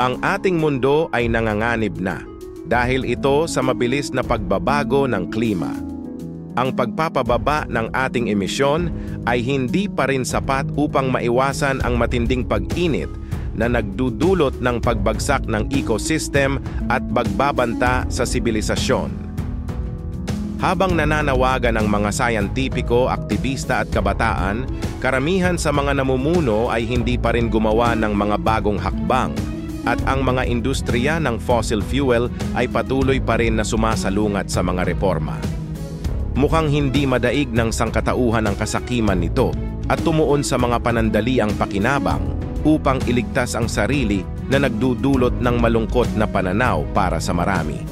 Ang ating mundo ay nanganganib na dahil ito sa mabilis na pagbabago ng klima. Ang pagpapababa ng ating emisyon ay hindi pa rin sapat upang maiwasan ang matinding pag-init na nagdudulot ng pagbagsak ng ecosystem at pagbabanta sa sibilisasyon. Habang nananawagan ang mga sayantipiko, aktivista at kabataan, karamihan sa mga namumuno ay hindi pa rin gumawa ng mga bagong hakbang at ang mga industriya ng fossil fuel ay patuloy pa rin na sumasalungat sa mga reforma. Mukhang hindi madaig ng sangkatauhan ang kasakiman nito at tumuon sa mga panandaliang pakinabang upang iligtas ang sarili na nagdudulot ng malungkot na pananaw para sa marami.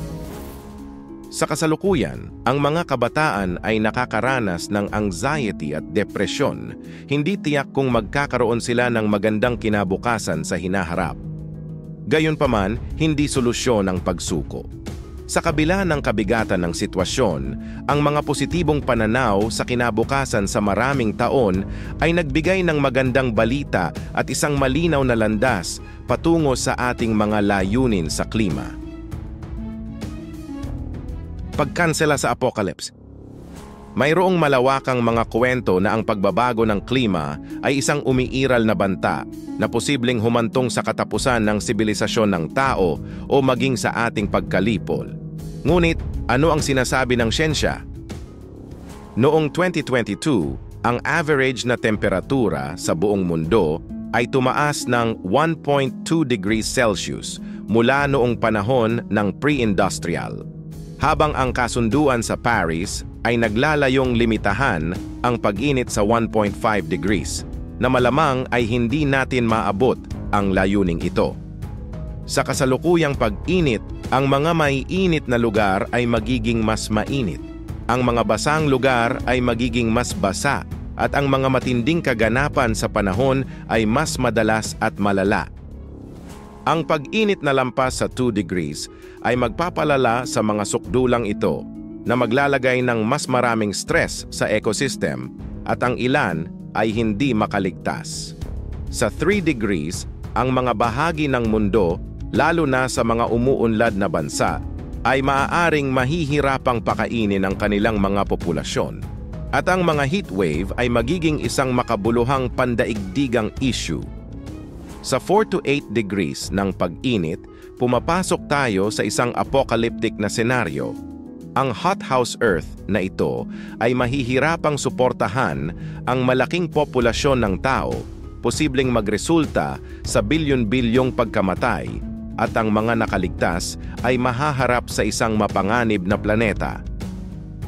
Sa kasalukuyan, ang mga kabataan ay nakakaranas ng anxiety at depresyon, hindi tiyak kung magkakaroon sila ng magandang kinabukasan sa hinaharap. Gayunpaman, hindi solusyon ang pagsuko. Sa kabila ng kabigatan ng sitwasyon, ang mga positibong pananaw sa kinabukasan sa maraming taon ay nagbigay ng magandang balita at isang malinaw na landas patungo sa ating mga layunin sa klima. Pagkansela sa apocalypse. Mayroong malawakang mga kwento na ang pagbabago ng klima ay isang umiiral na banta na posibleng humantong sa katapusan ng sibilisasyon ng tao o maging sa ating pagkalipol. Ngunit, ano ang sinasabi ng siyensya? Noong 2022, ang average na temperatura sa buong mundo ay tumaas ng 1.2 degrees Celsius mula noong panahon ng pre-industrial. Habang ang kasunduan sa Paris ay naglalayong limitahan ang pag-init sa 1.5 degrees, na malamang ay hindi natin maabot ang layuning ito. Sa kasalukuyang pag-init, ang mga maiinit na lugar ay magiging mas mainit. Ang mga basang lugar ay magiging mas basa at ang mga matinding kaganapan sa panahon ay mas madalas at malala. Ang pag-init na lampas sa 2 degrees ay magpapalala sa mga sukdulang ito na maglalagay ng mas maraming stress sa ecosystem at ang ilan ay hindi makaligtas. Sa 3 degrees, ang mga bahagi ng mundo, lalo na sa mga umuunlad na bansa, ay maaaring mahihirapang pakainin ang kanilang mga populasyon. At ang mga heatwave ay magiging isang makabuluhang pandaigdigang issue. Sa 4 to 8 degrees ng pag-init, pumapasok tayo sa isang apocalyptic na senaryo. Ang hothouse Earth na ito ay mahihirapang suportahan ang malaking populasyon ng tao, posibleng magresulta sa bilyon-bilyong pagkamatay, at ang mga nakaligtas ay mahaharap sa isang mapanganib na planeta.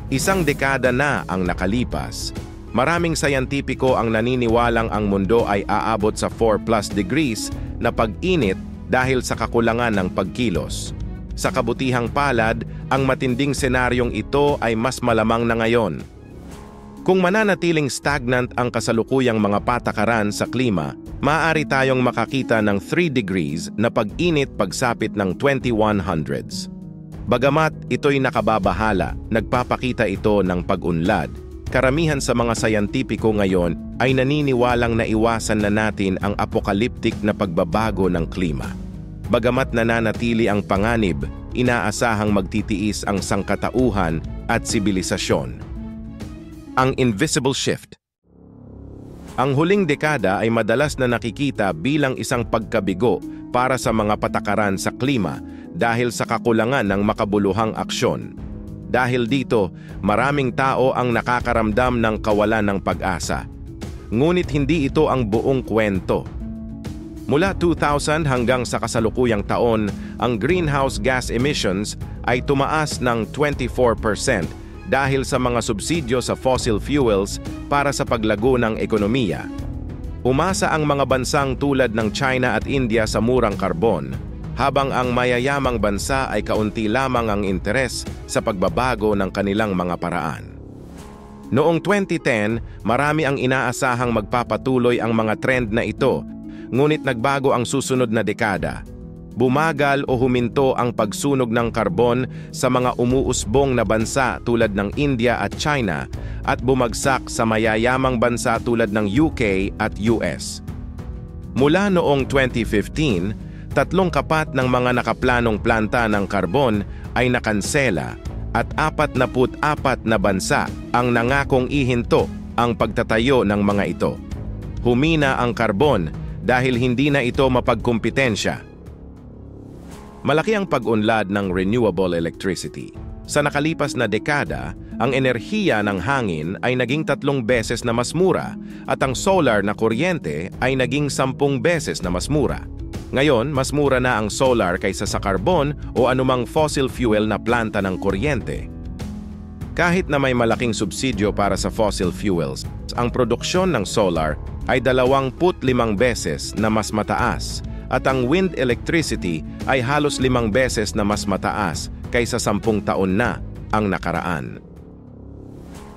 Isang dekada na ang nakalipas. Maraming sayantipiko ang naniniwalang ang mundo ay aabot sa 4+ degrees na pag-init dahil sa kakulangan ng pagkilos. Sa kabutihang palad, ang matinding senaryong ito ay mas malamang na ngayon. Kung mananatiling stagnant ang kasalukuyang mga patakaran sa klima, maaari tayong makakita ng 3 degrees na pag-init pagsapit ng 2100s. Bagamat ito'y nakababahala, nagpapakita ito ng pag-unlad. Karamihan sa mga sayantipiko ngayon ay naniniwalang naiwasan na natin ang apokaliptik na pagbabago ng klima. Bagamat nananatili ang panganib, inaasahang magtitiis ang sangkatauhan at sibilisasyon. Ang invisible shift. Ang huling dekada ay madalas na nakikita bilang isang pagkabigo para sa mga patakaran sa klima dahil sa kakulangan ng makabuluhang aksyon. Dahil dito, maraming tao ang nakakaramdam ng kawalan ng pag-asa. Ngunit hindi ito ang buong kwento. Mula 2000 hanggang sa kasalukuyang taon, ang greenhouse gas emissions ay tumaas ng 24% dahil sa mga subsidyo sa fossil fuels para sa paglago ng ekonomiya. Umasa ang mga bansang tulad ng China at India sa murang karbon, habang ang mayayamang bansa ay kaunti lamang ang interes sa pagbabago ng kanilang mga paraan. Noong 2010, marami ang inaasahang magpapatuloy ang mga trend na ito, ngunit nagbago ang susunod na dekada. Bumagal o huminto ang pagsunog ng karbon sa mga umuusbong na bansa tulad ng India at China at bumagsak sa mayayamang bansa tulad ng UK at US. Mula noong 2015, 3 ng mga nakaplanong planta ng karbon ay nakansela at 44 na bansa ang nangakong ihinto ang pagtatayo ng mga ito. Humina ang karbon dahil hindi na ito mapagkumpitensya. Malaki ang pag-unlad ng renewable electricity. Sa nakalipas na dekada, ang enerhiya ng hangin ay naging 3 beses na mas mura at ang solar na kuryente ay naging 10 beses na mas mura. Ngayon, mas mura na ang solar kaysa sa karbon o anumang fossil fuel na planta ng kuryente. Kahit na may malaking subsidyo para sa fossil fuels, ang produksyon ng solar ay 25 beses na mas mataas at ang wind electricity ay halos 5 beses na mas mataas kaysa 10 taon na ang nakaraan.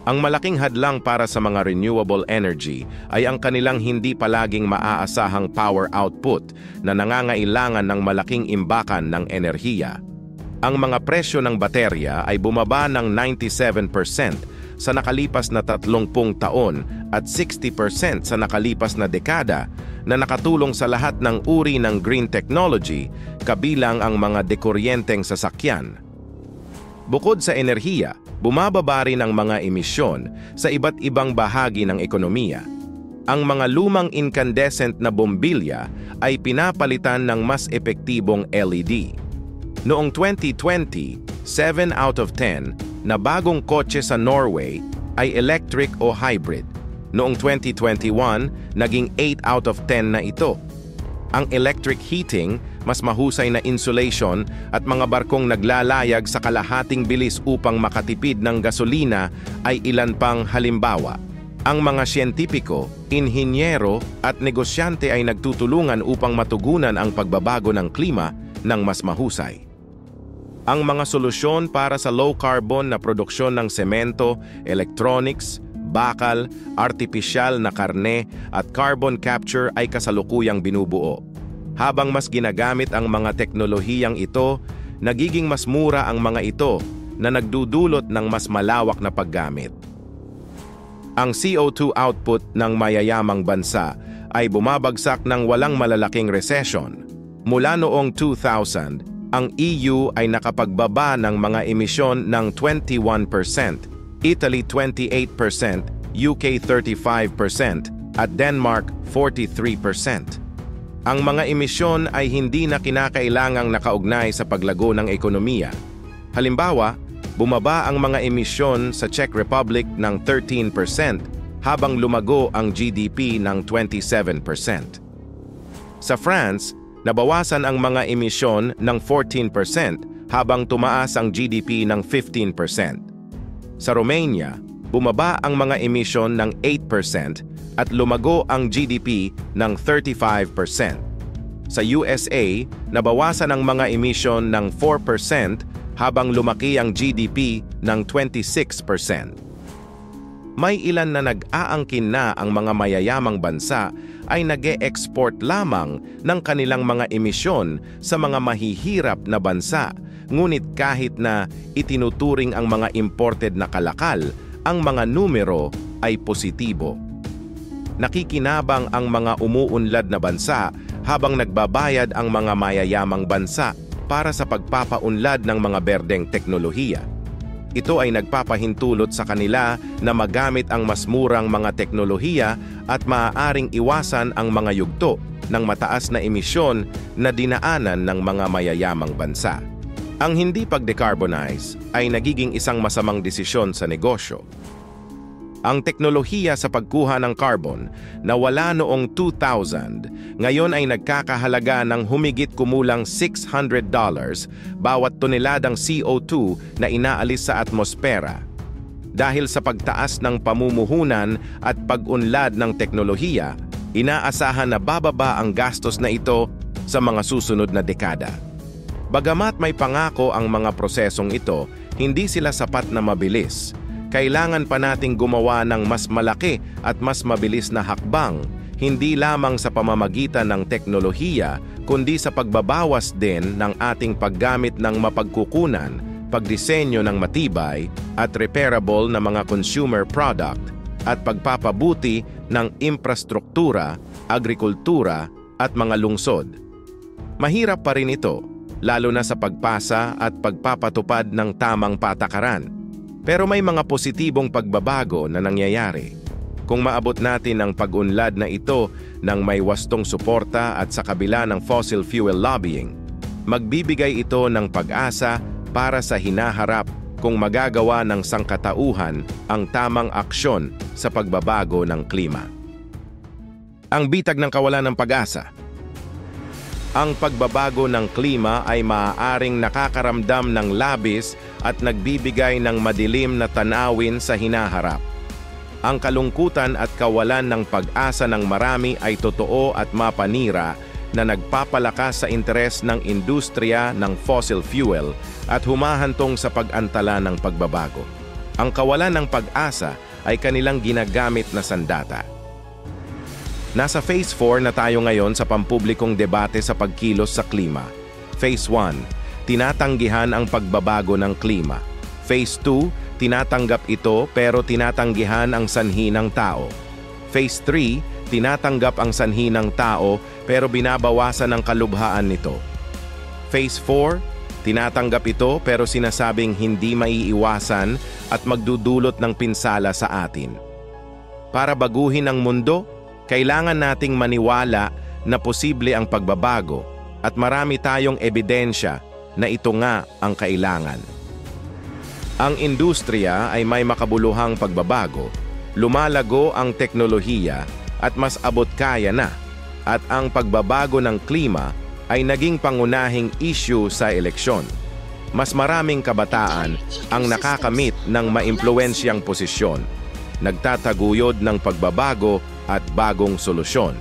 Ang malaking hadlang para sa mga renewable energy ay ang kanilang hindi palaging maaasahang power output na nangangailangan ng malaking imbakan ng enerhiya. Ang mga presyo ng baterya ay bumaba ng 97% sa nakalipas na 30 taon at 60% sa nakalipas na dekada na nakatulong sa lahat ng uri ng green technology, kabilang ang mga dekuryenteng sasakyan. Bukod sa enerhiya, bumababa rin ang mga emisyon sa iba't ibang bahagi ng ekonomiya. Ang mga lumang incandescent na bombilya ay pinapalitan ng mas epektibong LED. Noong 2020, 7 out of 10 na bagong kotse sa Norway ay electric o hybrid. Noong 2021, naging 8 out of 10 na ito. Ang electric heating, mas mahusay na insulation at mga barkong naglalayag sa kalahating bilis upang makatipid ng gasolina ay ilan pang halimbawa. Ang mga siyentipiko, inhinyero at negosyante ay nagtutulungan upang matugunan ang pagbabago ng klima ng mas mahusay. Ang mga solusyon para sa low-carbon na produksyon ng semento, electronics, bakal, artipisyal na karne at carbon capture ay kasalukuyang binubuo. Habang mas ginagamit ang mga teknolohiyang ito, nagiging mas mura ang mga ito na nagdudulot ng mas malawak na paggamit. Ang CO2 output ng mayayamang bansa ay bumabagsak ng walang malalaking recession. Mula noong 2000, ang EU ay nakapagbaba ng mga emisyon ng 21%, Italy 28%, UK 35% at Denmark 43%. Ang mga emisyon ay hindi na kinakailangang nakaugnay sa paglago ng ekonomiya. Halimbawa, bumaba ang mga emisyon sa Czech Republic ng 13% habang lumago ang GDP ng 27%. Sa France, nabawasan ang mga emisyon ng 14% habang tumaas ang GDP ng 15%. Sa Romania, bumaba ang mga emisyon ng 8% at lumago ang GDP ng 35%. Sa USA, nabawasan ang mga emisyon ng 4% habang lumaki ang GDP ng 26%. May ilan na nag-aangkin na ang mga mayayamang bansa ay nag-e-export lamang ng kanilang mga emisyon sa mga mahihirap na bansa, ngunit kahit na itinuturing ang mga imported na kalakal, ang mga numero ay positibo. Nakikinabang ang mga umuunlad na bansa habang nagbabayad ang mga mayayamang bansa para sa pagpapaunlad ng mga berdeng teknolohiya. Ito ay nagpapahintulot sa kanila na magamit ang mas murang mga teknolohiya at maaaring iwasan ang mga yugto ng mataas na emisyon na dinaanan ng mga mayayamang bansa. Ang hindi pag-decarbonize ay nagiging isang masamang desisyon sa negosyo. Ang teknolohiya sa pagkuha ng carbon na wala noong 2000, ngayon ay nagkakahalaga ng humigit kumulang $600 bawat toneladang CO2 na inaalis sa atmosfera. Dahil sa pagtaas ng pamumuhunan at pag-unlad ng teknolohiya, inaasahan na bababa ang gastos na ito sa mga susunod na dekada. Bagamat may pangako ang mga prosesong ito, hindi sila sapat na mabilis. Kailangan pa nating gumawa ng mas malaki at mas mabilis na hakbang, hindi lamang sa pamamagitan ng teknolohiya, kundi sa pagbabawas din ng ating paggamit ng mapagkukunan, pagdisenyo ng matibay at repairable na mga consumer product, at pagpapabuti ng infrastruktura, agrikultura at mga lungsod. Mahirap pa rin ito, lalo na sa pagpasa at pagpapatupad ng tamang patakaran. Pero may mga positibong pagbabago na nangyayari. Kung maabot natin ang pag-unlad na ito ng may wastong suporta at sa kabila ng fossil fuel lobbying, magbibigay ito ng pag-asa para sa hinaharap kung magagawa ng sangkatauhan ang tamang aksyon sa pagbabago ng klima. Ang bitag ng kawalan ng pag-asa. Ang pagbabago ng klima ay maaaring nakakaramdam ng labis at nagbibigay ng madilim na tanawin sa hinaharap. Ang kalungkutan at kawalan ng pag-asa ng marami ay totoo at mapanira na nagpapalakas sa interes ng industriya ng fossil fuel at humahantong sa pag-antala ng pagbabago. Ang kawalan ng pag-asa ay kanilang ginagamit na sandata. Nasa Phase 4 na tayo ngayon sa pampublikong debate sa pagkilos sa klima. Phase 1, tinatanggihan ang pagbabago ng klima. Phase 2, tinatanggap ito pero tinatanggihan ang sanhi ng tao. Phase 3, tinatanggap ang sanhi ng tao pero binabawasan ang kalubhaan nito. Phase 4, tinatanggap ito pero sinasabing hindi maiiwasan at magdudulot ng pinsala sa atin. Para baguhin ang mundo, kailangan nating maniwala na posible ang pagbabago at marami tayong ebidensya na ito nga ang kailangan. Ang industriya ay may makabuluhang pagbabago, lumalago ang teknolohiya at mas abot kaya na, at ang pagbabago ng klima ay naging pangunahing issue sa eleksyon. Mas maraming kabataan ang nakakamit ng maimpluwensyang posisyon, nagtataguyod ng pagbabago at bagong solusyon.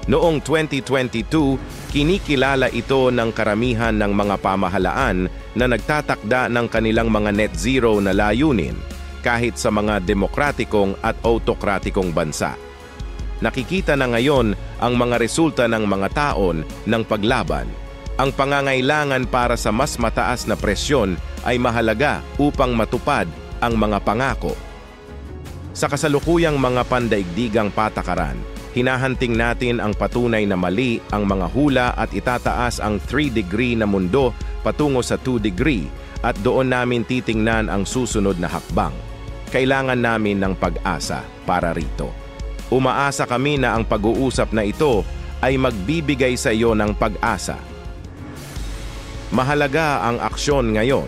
Noong 2022, kinikilala ito ng karamihan ng mga pamahalaan na nagtatakda ng kanilang mga net zero na layunin kahit sa mga demokratikong at autokratikong bansa. Nakikita na ngayon ang mga resulta ng mga taon ng paglaban. Ang pangangailangan para sa mas mataas na presyon ay mahalaga upang matupad ang mga pangako. Sa kasalukuyang mga pandaigdigang patakaran, hinahanting natin ang patunay na mali ang mga hula at itataas ang 3-degree na mundo patungo sa 2-degree at doon namin titingnan ang susunod na hakbang. Kailangan namin ng pag-asa para rito. Umaasa kami na ang pag-uusap na ito ay magbibigay sa iyo ng pag-asa. Mahalaga ang aksyon ngayon.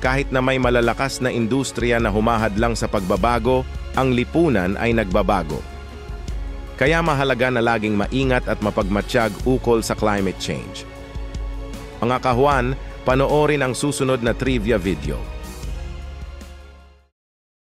Kahit na may malalakas na industriya na humahadlang sa pagbabago, ang lipunan ay nagbabago. Kaya mahalaga na laging maingat at mapagmatsyag ukol sa climate change. Mga kahuan, panoorin ang susunod na trivia video.